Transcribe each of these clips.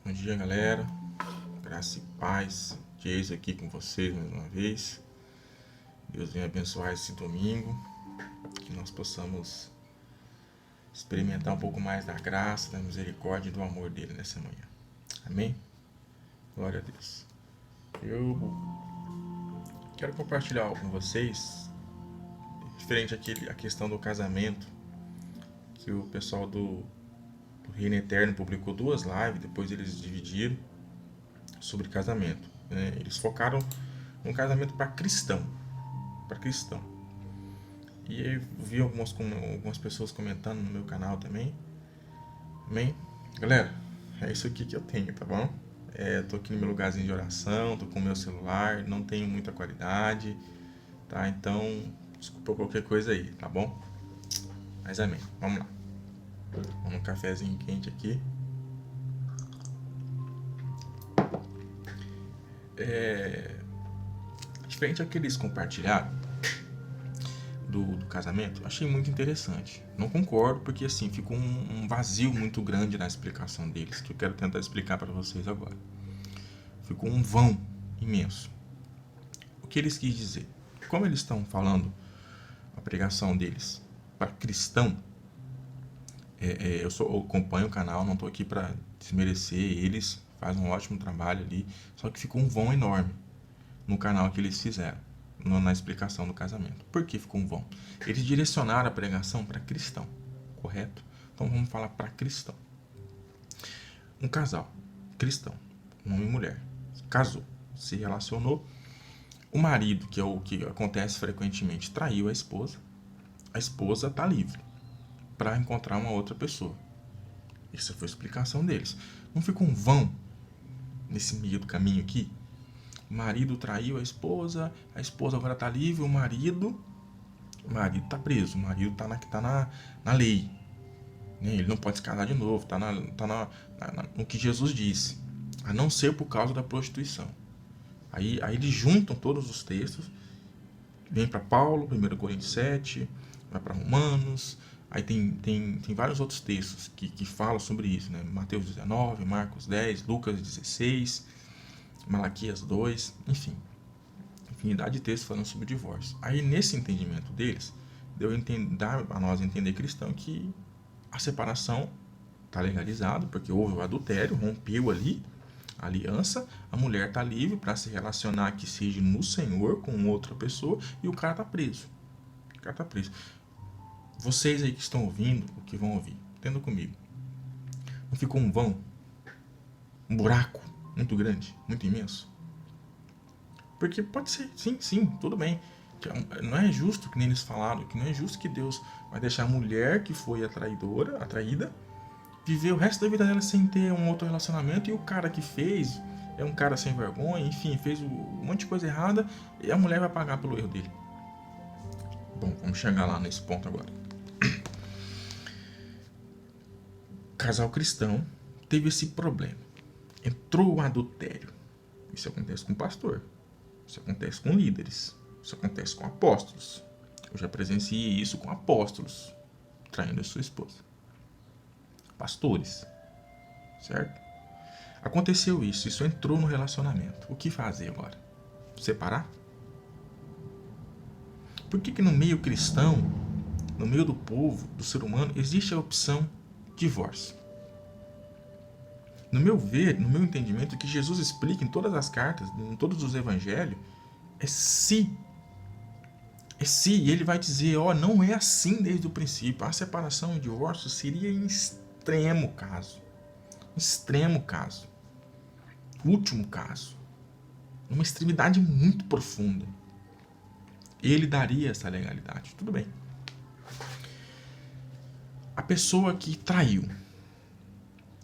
Bom dia, galera. Graça e paz. Jason aqui com vocês mais uma vez. Deus venha abençoar esse domingo. Que nós possamos experimentar um pouco mais da graça, da misericórdia e do amor dele nessa manhã. Amém? Glória a Deus. Eu quero compartilhar algo com vocês referente à questão do casamento, que o pessoal do Reino Eterno publicou 2 lives, depois eles dividiram sobre casamento. Eles focaram no casamento para cristão. E eu vi algumas pessoas comentando no meu canal também. Amém? Galera, é isso aqui que eu tenho, tá bom? Tô aqui no meu lugarzinho de oração, tô com o meu celular, não tenho muita qualidade, tá? Então, desculpa qualquer coisa aí, tá bom? Mas amém. Vamos lá. Um cafezinho quente aqui. Diferente ao que eles compartilharam do casamento, achei muito interessante. Não concordo, porque assim, ficou um vazio muito grande na explicação deles, que eu quero tentar explicar para vocês agora. Ficou um vão imenso. O que eles quis dizer? Como eles estão falando a pregação deles para cristão, eu acompanho o canal, não estou aqui para desmerecer eles, fazem um ótimo trabalho ali, só que ficou um vão enorme no canal que eles fizeram, na explicação do casamento. Por que ficou um vão? Eles direcionaram a pregação para cristão, correto? Então vamos falar para cristão. Um casal cristão, um homem e mulher, casou, se relacionou, o marido, que é o que acontece frequentemente, traiu a esposa está livre para encontrar uma outra pessoa. Essa foi a explicação deles. Não ficou um vão nesse meio do caminho aqui? O marido traiu a esposa agora está livre, o marido está preso, o marido está na lei. Ele não pode se casar de novo, está no que Jesus disse, a não ser por causa da prostituição. Aí eles juntam todos os textos, vem para Paulo, 1 Coríntios 7, vai para Romanos, aí tem vários outros textos que falam sobre isso, né? Mateus 19, Marcos 10, Lucas 16, Malaquias 2, enfim, infinidade de textos falando sobre o divórcio. Aí nesse entendimento deles, dá a nós entender cristão que a separação está legalizada, porque houve o adultério, rompeu ali a aliança, a mulher está livre para se relacionar que seja no Senhor com outra pessoa, e o cara está preso. Vocês aí que estão ouvindo, ou que vão ouvir, entendam comigo. Não ficou um vão? Um buraco muito grande, muito imenso? Porque pode ser, sim, tudo bem. Não é justo, que nem eles falaram, que não é justo que Deus vai deixar a mulher que foi a traída, viver o resto da vida dela sem ter um outro relacionamento, e o cara que fez é um cara sem vergonha, enfim, fez um monte de coisa errada, e a mulher vai pagar pelo erro dele. Bom, vamos chegar lá nesse ponto agora. Casal cristão teve esse problema. Entrou o adultério. Isso acontece com pastor. Isso acontece com líderes. Isso acontece com apóstolos. Eu já presenciei isso com apóstolos traindo a sua esposa. Pastores. Certo? Aconteceu isso entrou no relacionamento. O que fazer agora? Separar? Por que no meio cristão, no meio do povo, do ser humano, existe a opção divórcio? No meu ver, no meu entendimento, que Jesus explica em todas as cartas, em todos os evangelhos, é se. E ele vai dizer, não é assim desde o princípio. A separação e o divórcio seria em extremo caso. Último caso. Numa extremidade muito profunda. Ele daria essa legalidade. Tudo bem. A pessoa que traiu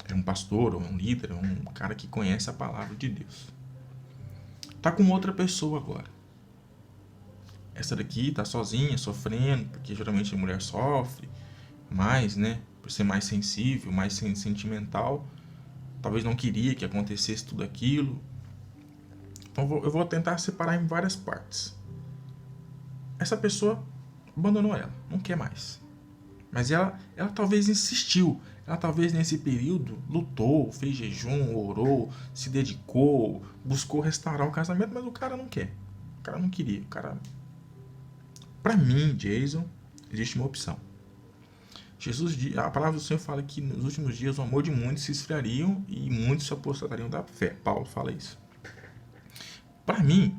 é um pastor, ou é um líder, é um cara que conhece a palavra de Deus. Tá com outra pessoa agora. Essa daqui tá sozinha, sofrendo, porque geralmente a mulher sofre mais, né? Por ser mais sensível, mais sentimental. Talvez não queria que acontecesse tudo aquilo. Então eu vou tentar separar em várias partes. Essa pessoa abandonou ela, não quer mais. Mas ela talvez insistiu. Ela talvez nesse período lutou, fez jejum, orou, se dedicou, buscou restaurar o casamento, mas o cara não quer. O cara não queria. O cara... Para mim, Jason, existe uma opção. A palavra do Senhor fala que nos últimos dias o amor de muitos se esfriariam e muitos se apostatariam da fé. Paulo fala isso. Para mim,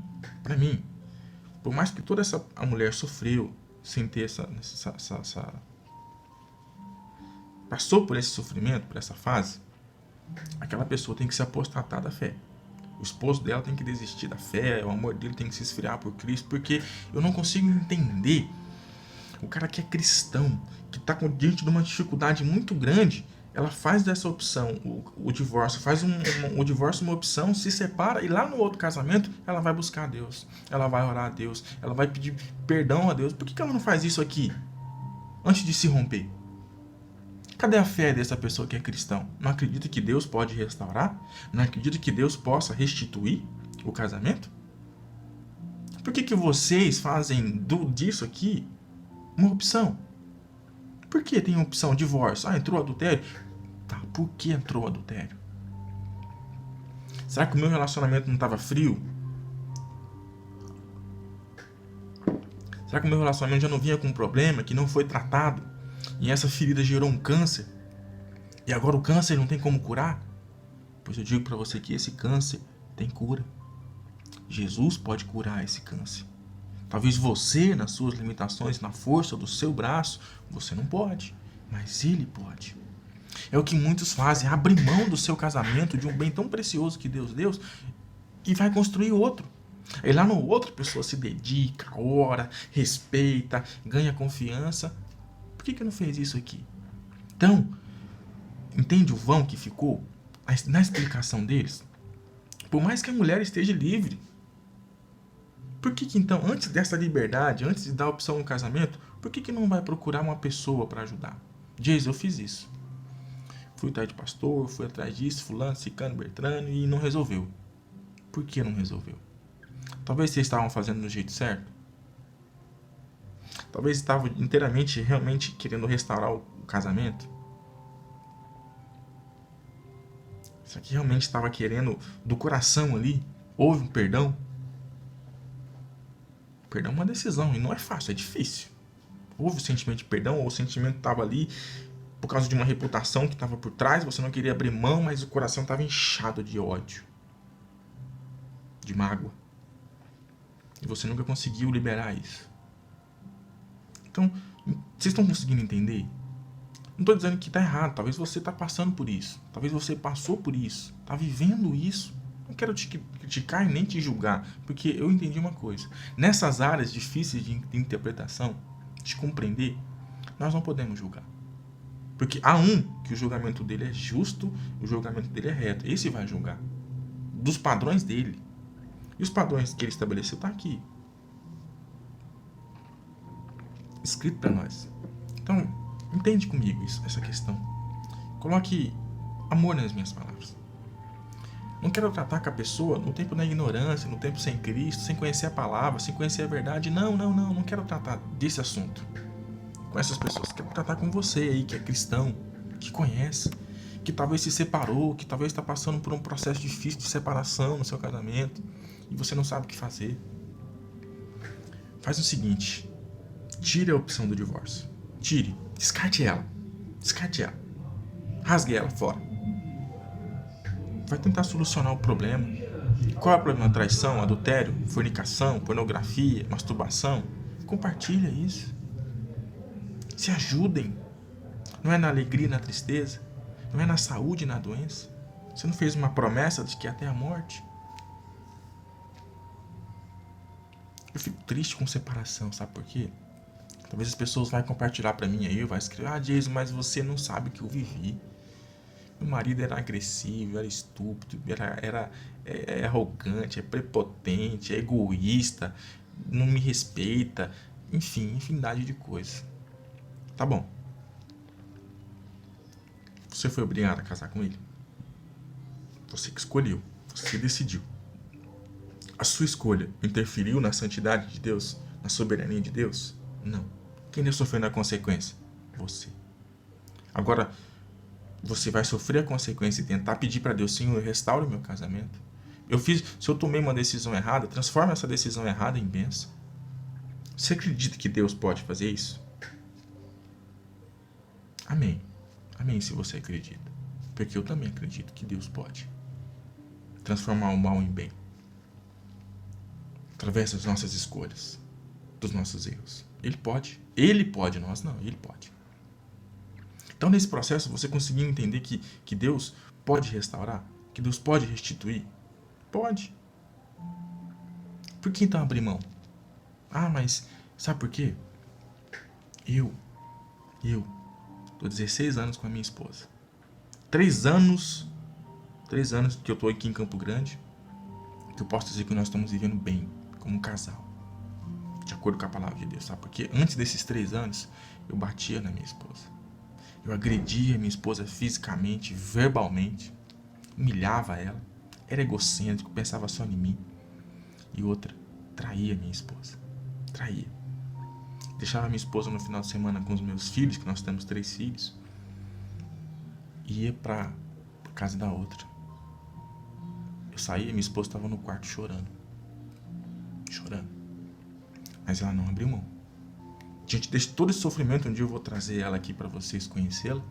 por mais que a mulher sofreu sem ter passou por esse sofrimento, por essa fase, aquela pessoa tem que se apostatar da fé. O esposo dela tem que desistir da fé, o amor dele tem que se esfriar por Cristo, porque eu não consigo entender o cara que é cristão, que está diante de uma dificuldade muito grande, ela faz dessa opção o divórcio, faz o divórcio uma opção, se separa e lá no outro casamento ela vai buscar a Deus, ela vai orar a Deus, ela vai pedir perdão a Deus. Por que ela não faz isso aqui antes de se romper? Cadê a fé dessa pessoa que é cristão? Não acredita que Deus pode restaurar? Não acredita que Deus possa restituir o casamento? Por que vocês fazem disso aqui uma opção? Por que tem opção divórcio? Entrou adultério? Tá, por que entrou adultério? Será que o meu relacionamento não estava frio? Será que o meu relacionamento já não vinha com um problema que não foi tratado? E essa ferida gerou um câncer? E agora o câncer não tem como curar? Pois eu digo para você que esse câncer tem cura. Jesus pode curar esse câncer. Talvez você, nas suas limitações, na força do seu braço, você não pode, mas Ele pode. É o que muitos fazem, abre mão do seu casamento, de um bem tão precioso que Deus deu, e vai construir outro. Aí lá no outro, a pessoa se dedica, ora, respeita, ganha confiança. Por que não fez isso aqui? Então, entende o vão que ficou na explicação deles? Por mais que a mulher esteja livre, por que então, antes dessa liberdade, antes de dar a opção no casamento, por que não vai procurar uma pessoa para ajudar? Diz, eu fiz isso. Fui atrás de pastor, fui atrás disso, fulano, cicano, bertrano, e não resolveu. Por que não resolveu? Talvez vocês estavam fazendo do jeito certo. Talvez estavam inteiramente, realmente querendo restaurar o casamento. Isso aqui realmente estava querendo, do coração ali, houve um perdão. Perdão é uma decisão, e não é fácil, é difícil. Houve o sentimento de perdão, ou o sentimento estava ali por causa de uma reputação que estava por trás, você não queria abrir mão, mas o coração estava inchado de ódio, de mágoa. E você nunca conseguiu liberar isso. Então, vocês estão conseguindo entender? Não estou dizendo que está errado, talvez você está passando por isso, talvez você passou por isso, está vivendo isso. Não quero te criticar e nem te julgar, porque eu entendi uma coisa. Nessas áreas difíceis de interpretação, de compreender, nós não podemos julgar. Porque há um que o julgamento dele é justo, o julgamento dele é reto. Esse vai julgar. Dos padrões dele. E os padrões que ele estabeleceu estão aqui. Escrito para nós. Então, entende comigo essa questão. Coloque amor nas minhas palavras. Não quero tratar com a pessoa no tempo da ignorância, no tempo sem Cristo, sem conhecer a palavra, sem conhecer a verdade. Não quero tratar desse assunto com essas pessoas. Quero tratar com você aí, que é cristão, que conhece, que talvez se separou, que talvez está passando por um processo difícil de separação no seu casamento e você não sabe o que fazer. Faz o seguinte, tire a opção do divórcio. Tire, descarte ela, rasgue ela fora. Vai tentar solucionar o problema. Qual é o problema? Traição, adultério, fornicação, pornografia, masturbação? Compartilha isso. Se ajudem. Não é na alegria e na tristeza. Não é na saúde e na doença. Você não fez uma promessa de que até a morte? Eu fico triste com separação, sabe por quê? Talvez as pessoas vão compartilhar pra mim aí, vai escrever, Jason, mas você não sabe o que eu vivi. Meu marido era agressivo, era estúpido, era arrogante, é prepotente, é egoísta, não me respeita, enfim, infinidade de coisas. Tá bom. Você foi obrigado a casar com ele? Você que escolheu, você decidiu. A sua escolha interferiu na santidade de Deus, na soberania de Deus? Não. Quem está sofrendo a consequência? Você. Agora, você vai sofrer a consequência e tentar pedir para Deus, Senhor, restaure o meu casamento. Se eu tomei uma decisão errada, transforma essa decisão errada em bênção. Você acredita que Deus pode fazer isso? Amém. Amém, se você acredita. Porque eu também acredito que Deus pode transformar o mal em bem. Através das nossas escolhas, dos nossos erros. Ele pode. Ele pode, nós não. Ele pode. Então, nesse processo, você conseguiu entender que Deus pode restaurar? Que Deus pode restituir? Pode. Por que então abrir mão? Ah, mas sabe por quê? Eu tô 16 anos com a minha esposa. 3 anos que eu tô aqui em Campo Grande, que eu posso dizer que nós estamos vivendo bem, como um casal. De acordo com a palavra de Deus, sabe? Porque antes desses 3 anos, eu batia na minha esposa. Eu agredia minha esposa fisicamente, verbalmente. Humilhava ela. Era egocêntrico, pensava só em mim. E outra, traía minha esposa. Traía. Deixava minha esposa no final de semana com os meus filhos, que nós temos 3 filhos. E ia pra casa da outra. Eu saía e minha esposa estava no quarto chorando. Chorando. Mas ela não abriu mão. Diante de todo esse sofrimento, um dia eu vou trazer ela aqui para vocês conhecê-la.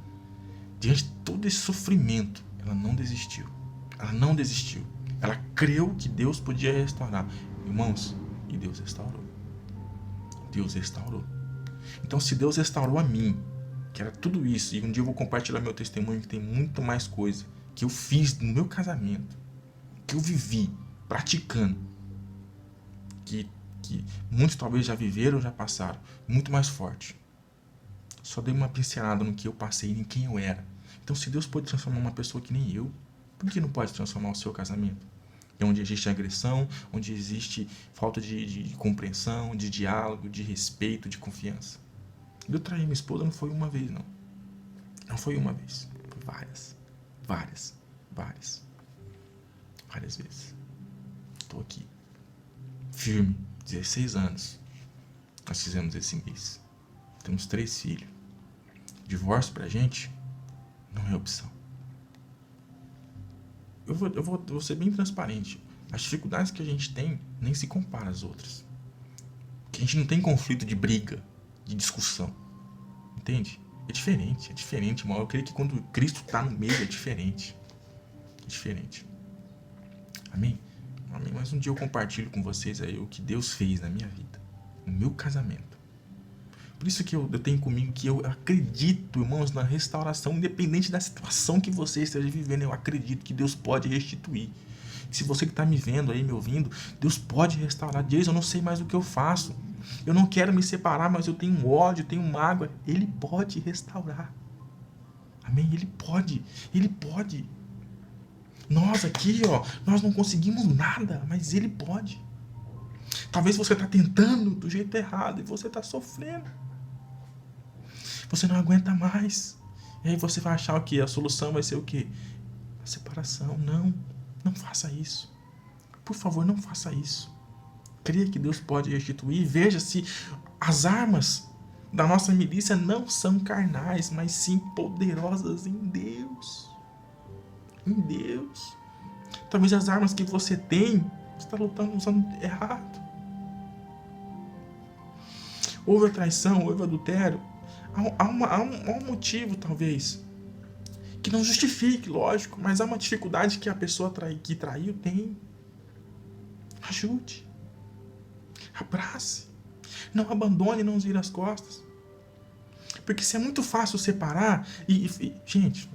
Diante de todo esse sofrimento, ela não desistiu. Ela não desistiu. Ela creu que Deus podia restaurar. Irmãos, e Deus restaurou. Deus restaurou. Então, se Deus restaurou a mim, que era tudo isso, e um dia eu vou compartilhar meu testemunho, que tem muito mais coisa que eu fiz no meu casamento, que eu vivi praticando, que muitos talvez já viveram, já passaram, muito mais forte. Só dei uma pincelada no que eu passei e em quem eu era. Então, se Deus pode transformar uma pessoa que nem eu, por que não pode transformar o seu casamento? É onde existe agressão, onde existe falta de compreensão, de diálogo, de respeito, de confiança. Eu traí minha esposa não foi uma vez, não. Não foi uma vez. Foi várias vezes. Estou aqui. Firme. 16 anos. Nós fizemos esse mês. Temos 3 filhos. Divórcio pra gente não é opção. Eu vou ser bem transparente. As dificuldades que a gente tem nem se compara às outras. Que a gente não tem conflito de briga, de discussão. Entende? É diferente, irmão. Eu creio que quando Cristo está no meio é diferente. É diferente. Amém? Amém? Mas um dia eu compartilho com vocês aí o que Deus fez na minha vida. No meu casamento. Por isso que eu tenho comigo que eu acredito, irmãos, na restauração, independente da situação que você esteja vivendo. Eu acredito que Deus pode restituir. Se você que está me vendo aí, me ouvindo, Deus pode restaurar. Deus, eu não sei mais o que eu faço. Eu não quero me separar, mas eu tenho ódio, tenho mágoa. Ele pode restaurar. Amém? Ele pode. Nós aqui, nós não conseguimos nada, mas Ele pode. Talvez você está tentando do jeito errado e você está sofrendo. Você não aguenta mais. E aí você vai achar o quê? A solução vai ser o quê? A separação. Não faça isso. Por favor, não faça isso. Creia que Deus pode restituir. Veja se as armas da nossa milícia não são carnais, mas sim poderosas em Deus. Em Deus. Talvez as armas que você tem, você está lutando usando errado. Houve a traição, houve o adultério. Há um motivo, talvez, que não justifique, lógico, mas há uma dificuldade que a pessoa que traiu tem. Ajude. Abrace. Não abandone, não vire as costas. Porque se é muito fácil separar gente,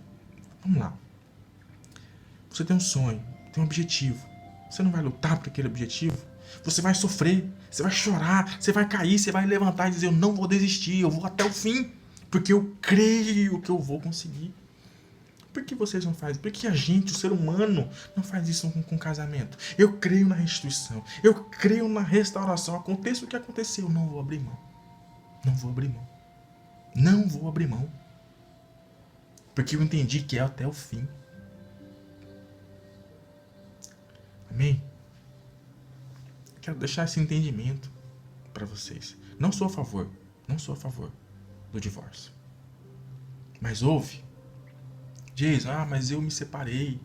vamos lá. Você tem um sonho, tem um objetivo. Você não vai lutar por aquele objetivo? Você vai sofrer, você vai chorar, você vai cair, você vai levantar e dizer, eu não vou desistir, eu vou até o fim, porque eu creio que eu vou conseguir. Por que vocês não fazem? Por que a gente, o ser humano, não faz isso com casamento? Eu creio na restituição, eu creio na restauração, aconteça o que acontecer, eu não vou abrir mão. Não vou abrir mão. Não vou abrir mão. Porque eu entendi que é até o fim. Amém? Quero deixar esse entendimento para vocês. Não sou a favor do divórcio. Mas Jason, mas eu me separei.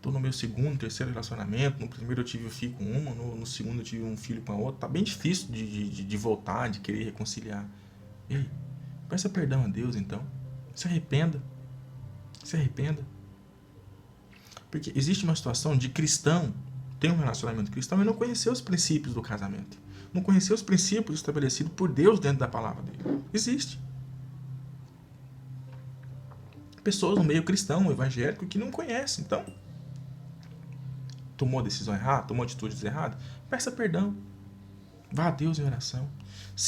Tô no meu segundo, terceiro relacionamento. No primeiro eu tive um filho com uma, no segundo eu tive um filho com a outra. Tá bem difícil de voltar, de querer reconciliar. E aí? Peça perdão a Deus, então. Se arrependa. Se arrependa. Porque existe uma situação de cristão, tem um relacionamento cristão e não conheceu os princípios do casamento. Não conheceu os princípios estabelecidos por Deus dentro da palavra dele. Existe. Pessoas no meio cristão, evangélico, que não conhecem. Então, tomou decisão errada, tomou atitudes erradas, peça perdão. Vá a Deus em oração.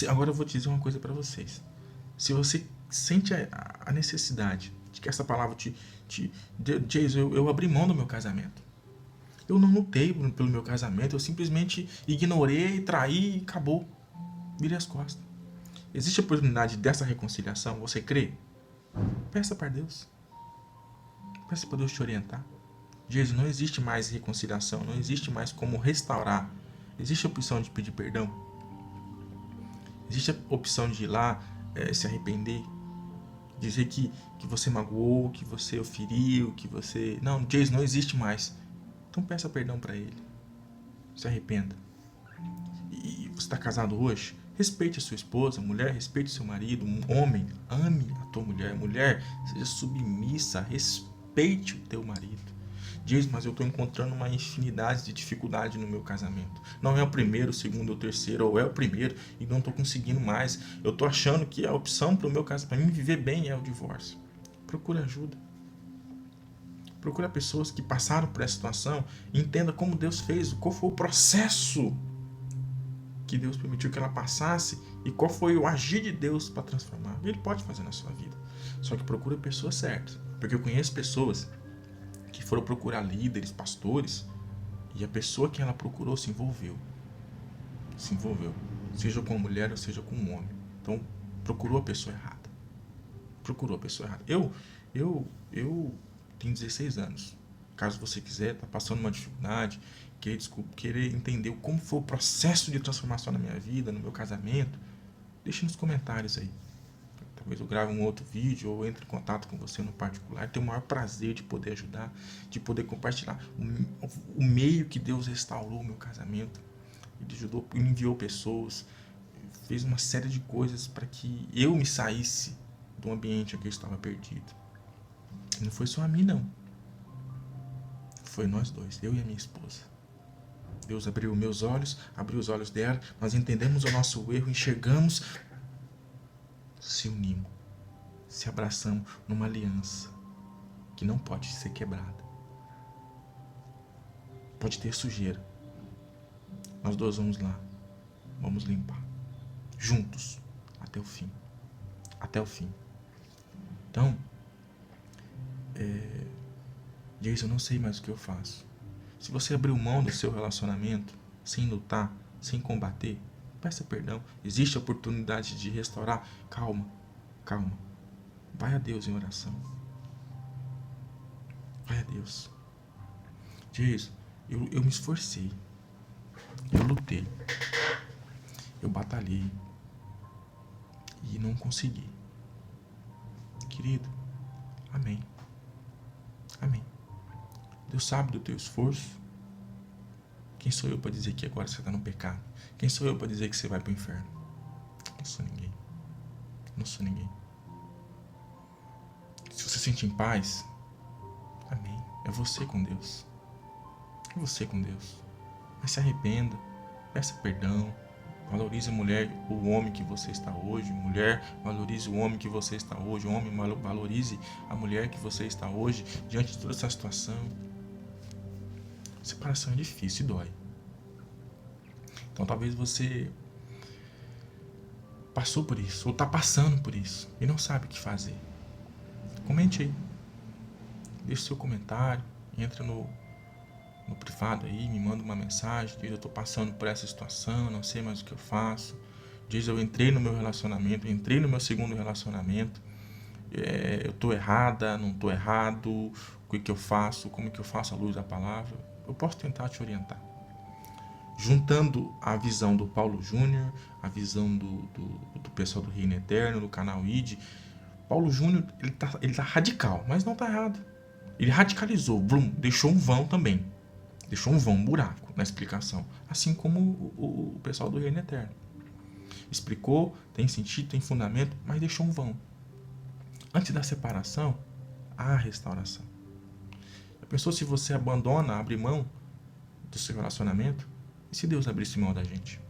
Agora eu vou te dizer uma coisa para vocês. Se você sente a necessidade de que essa palavra Jason, eu abri mão do meu casamento. Eu não lutei pelo meu casamento, eu simplesmente ignorei, traí e acabou. Virei as costas. Existe a oportunidade dessa reconciliação? Você crê? Peça para Deus. Peça para Deus te orientar. Jesus, não existe mais reconciliação, não existe mais como restaurar. Existe a opção de pedir perdão. Existe a opção de ir lá se arrepender. Dizer que você magoou, que você feriu, que você... Não, Jesus, não existe mais. Então peça perdão para Ele. Se arrependa. E você está casado hoje? Respeite a sua esposa, mulher, respeite o seu marido. Homem, ame a tua mulher. Mulher, seja submissa, respeite o teu marido. Diz, mas eu estou encontrando uma infinidade de dificuldade no meu casamento. Não é o primeiro, o segundo ou o terceiro, ou é o primeiro e não estou conseguindo mais. Eu estou achando que a opção para o meu casamento, para mim viver bem, é o divórcio. Procura ajuda. Procura pessoas que passaram por essa situação e entenda como Deus fez, qual foi o processo que Deus permitiu que ela passasse e qual foi o agir de Deus para transformar. Ele pode fazer na sua vida. Só que procura pessoas certas. Porque eu conheço pessoas que foram procurar líderes, pastores, e a pessoa que ela procurou se envolveu. Se envolveu. Seja com uma mulher ou seja com um homem. Então, procurou a pessoa errada. Procurou a pessoa errada. Eu tenho 16 anos. Caso você quiser, tá passando uma dificuldade, querer entender como foi o processo de transformação na minha vida, no meu casamento, deixe nos comentários aí. Talvez eu grave um outro vídeo ou entre em contato com você no particular. Tenho o maior prazer de poder ajudar, de poder compartilhar o meio que Deus restaurou o meu casamento. Ele ajudou, ele enviou pessoas, fez uma série de coisas para que eu me saísse do ambiente em que eu estava perdido. E não foi só a mim, não. Foi nós dois, eu e a minha esposa. Deus abriu meus olhos, abriu os olhos dela, nós entendemos o nosso erro, enxergamos, se unimos, se abraçamos numa aliança que não pode ser quebrada. Pode ter sujeira. Nós dois vamos lá, vamos limpar, juntos, até o fim. Até o fim. Então, Jason, eu não sei mais o que eu faço. Se você abriu mão do seu relacionamento, sem lutar, sem combater, peça perdão. Existe a oportunidade de restaurar. Calma, calma. Vai a Deus em oração. Vai a Deus. Jason, eu me esforcei. Eu lutei. Eu batalhei. E não consegui. Querido, amém. Amém. Deus sabe do teu esforço. Quem sou eu para dizer que agora você está no pecado? Quem sou eu para dizer que você vai para o inferno? Não sou ninguém. Não sou ninguém. Se você sente em paz, amém. É você com Deus. É você com Deus. Mas se arrependa. Peça perdão. Valorize a mulher, o homem que você está hoje. Mulher, valorize o homem que você está hoje. O homem, valorize a mulher que você está hoje. Diante de toda essa situação. Separação é difícil e dói. Então talvez você passou por isso, ou está passando por isso, e não sabe o que fazer. Comente aí. Deixe seu comentário. Entra no privado aí, me manda uma mensagem. Diz, eu estou passando por essa situação, não sei mais o que eu faço. Diz, eu entrei no meu relacionamento, entrei no meu segundo relacionamento. Eu estou errada, não estou errado. O que eu faço? Como que eu faço à luz da palavra? Eu posso tentar te orientar. Juntando a visão do Paulo Júnior, a visão do pessoal do Reino Eterno, do canal ID. Paulo Júnior, ele tá radical, mas não tá errado. Ele radicalizou, deixou um vão também. Deixou um vão, um buraco na explicação. Assim como o pessoal do Reino Eterno. Explicou, tem sentido, tem fundamento, mas deixou um vão. Antes da separação, há restauração. Já pensou se você abandona, abre mão do seu relacionamento? E se Deus abrisse mão da gente?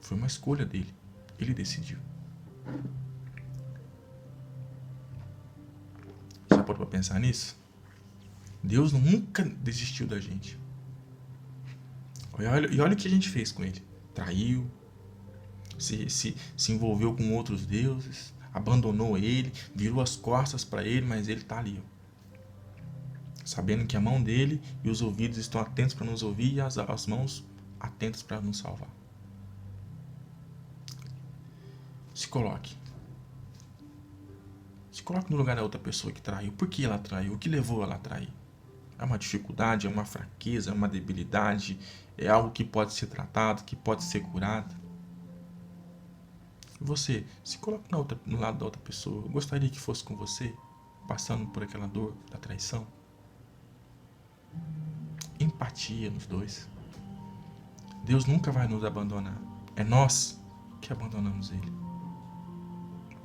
Foi uma escolha dele. Ele decidiu. Já parou para pensar nisso? Deus nunca desistiu da gente. E olha o que a gente fez com ele. Traiu, se envolveu com outros deuses, abandonou ele, virou as costas para ele, mas ele está ali. Sabendo que a mão dele e os ouvidos estão atentos para nos ouvir e as mãos atentas para nos salvar. Se coloque. Se coloque no lugar da outra pessoa que traiu. Por que ela traiu? O que levou ela a trair? É uma dificuldade, é uma fraqueza, é uma debilidade, é algo que pode ser tratado, que pode ser curado. Você se coloque no lado da outra pessoa. Eu gostaria que fosse com você, passando por aquela dor da traição. Empatia nos dois. Deus nunca vai nos abandonar. É nós que abandonamos Ele.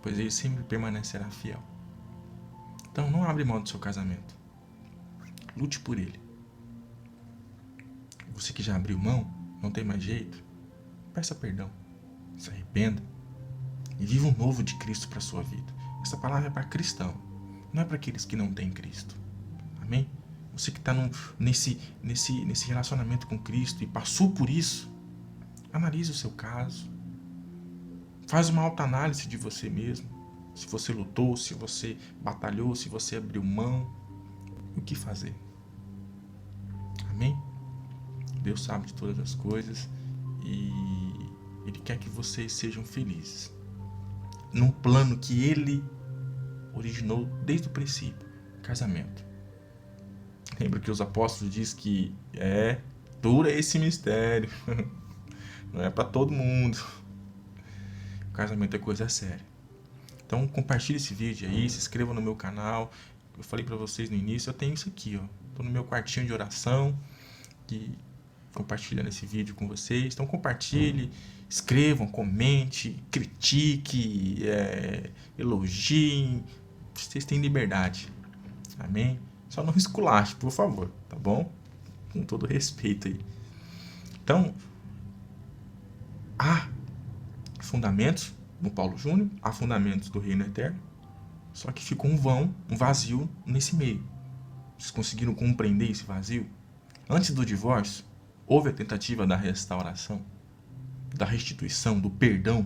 Pois Ele sempre permanecerá fiel. Então não abre mão do seu casamento. Lute por ele. Você que já abriu mão, não tem mais jeito, peça perdão, se arrependa e viva um novo de Cristo para a sua vida. Essa palavra é para cristão, não é para aqueles que não têm Cristo. Amém? Você que está nesse relacionamento com Cristo e passou por isso, analise o seu caso. Faz uma autoanálise de você mesmo. Se você lutou, se você batalhou, se você abriu mão. O que fazer? Amém? Deus sabe de todas as coisas e Ele quer que vocês sejam felizes. Num plano que Ele originou desde o princípio. Casamento. Lembra que os apóstolos dizem que duro é esse mistério. Não é para todo mundo. O casamento é coisa séria. Então compartilhe esse vídeo aí, se inscreva no meu canal. Eu falei para vocês no início, eu tenho isso aqui, ó. Tô no meu quartinho de oração, compartilhando esse vídeo com vocês. Então compartilhe, escrevam, comente, critique, elogiem. Vocês têm liberdade. Amém? Só não esculache, por favor, tá bom? Com todo respeito aí. Então, há fundamentos no Paulo Júnior, há fundamentos do Reino Eterno. Só que ficou um vão, um vazio nesse meio. Vocês conseguiram compreender esse vazio? Antes do divórcio, houve a tentativa da restauração, da restituição, do perdão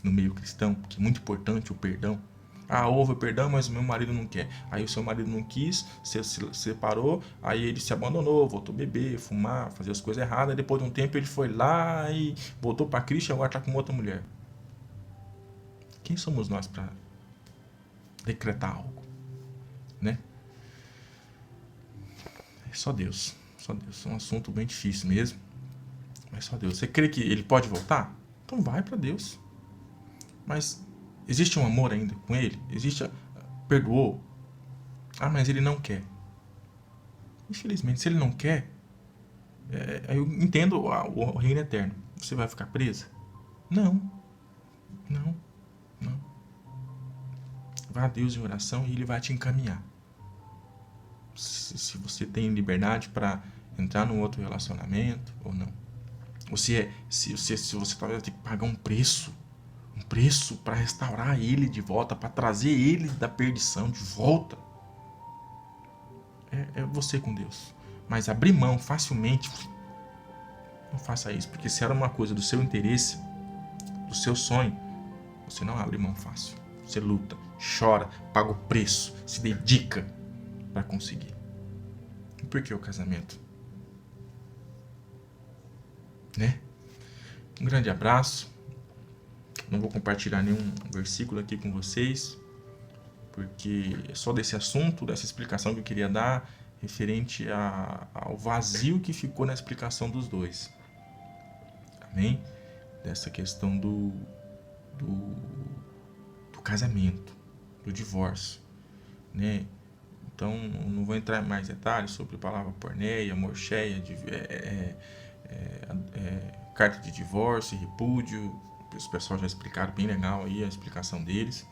no meio cristão, que é muito importante o perdão. Houve o perdão, mas o meu marido não quer. Aí o seu marido não quis, você se separou, aí ele se abandonou, voltou a beber, fumar, fazer as coisas erradas. Depois de um tempo ele foi lá e voltou para Cristo e agora está com outra mulher. Quem somos nós para decretar algo, né? É só Deus, só Deus. É um assunto bem difícil mesmo, mas só Deus. Você crê que ele pode voltar? Então vai para Deus. Mas existe um amor ainda com ele? Perdoou? Mas ele não quer. Infelizmente, se ele não quer, eu entendo o reino eterno. Você vai ficar presa? Não. Vá a Deus em oração e Ele vai te encaminhar. Se você tem liberdade para entrar num outro relacionamento ou não. Se você talvez tem que pagar um preço para restaurar ele de volta, para trazer ele da perdição de volta. É você com Deus. Mas abrir mão facilmente, não faça isso, porque se era uma coisa do seu interesse, do seu sonho, você não abre mão fácil. Você luta, chora, paga o preço, se dedica para conseguir. E por que o casamento? Né? Um grande abraço. Não vou compartilhar nenhum versículo aqui com vocês, porque é só desse assunto, dessa explicação que eu queria dar, referente ao vazio que ficou na explicação dos dois. Amém? Dessa questão do casamento, do divórcio, né? Então, não vou entrar em mais detalhes sobre a palavra porneia, morcheia, carta de divórcio, repúdio. Os pessoal já explicaram bem legal aí a explicação deles.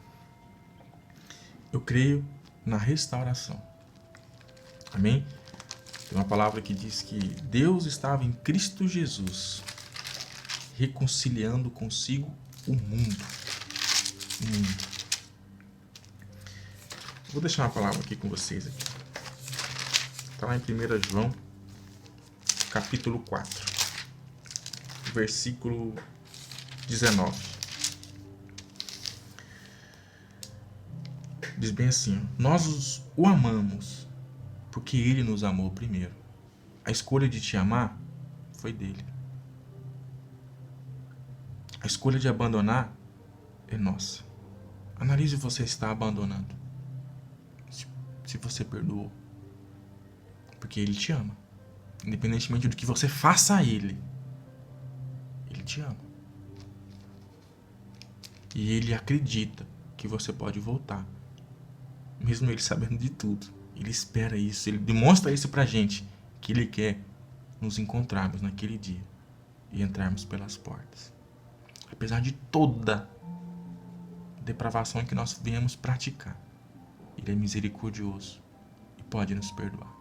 Eu creio na restauração. Amém? Tem uma palavra que diz que Deus estava em Cristo Jesus, reconciliando consigo o mundo. Vou deixar uma palavra aqui com vocês. Está lá em 1 João, capítulo 4, versículo 19. Diz bem assim: nós o amamos porque ele nos amou primeiro. A escolha de te amar foi dele. A escolha de abandonar é nossa. Analise se você está abandonando. Se você perdoou. Porque ele te ama. Independentemente do que você faça a ele. Ele te ama. E ele acredita que você pode voltar. Mesmo ele sabendo de tudo. Ele espera isso. Ele demonstra isso pra gente. Que ele quer nos encontrarmos naquele dia. E entrarmos pelas portas. Apesar de toda depravação que nós viemos praticar. Ele é misericordioso. E pode nos perdoar.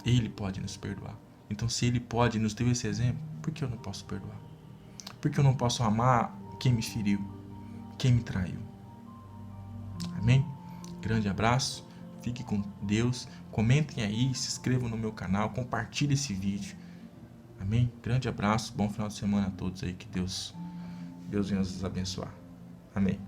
Ele pode nos perdoar. Então, se ele pode nos deu esse exemplo, por que eu não posso perdoar? Por que eu não posso amar quem me feriu? Quem me traiu? Amém? Grande abraço. Fique com Deus. Comentem aí, se inscrevam no meu canal, compartilhem esse vídeo. Amém? Grande abraço, bom final de semana a todos aí. Que Deus venha nos abençoar. Amém.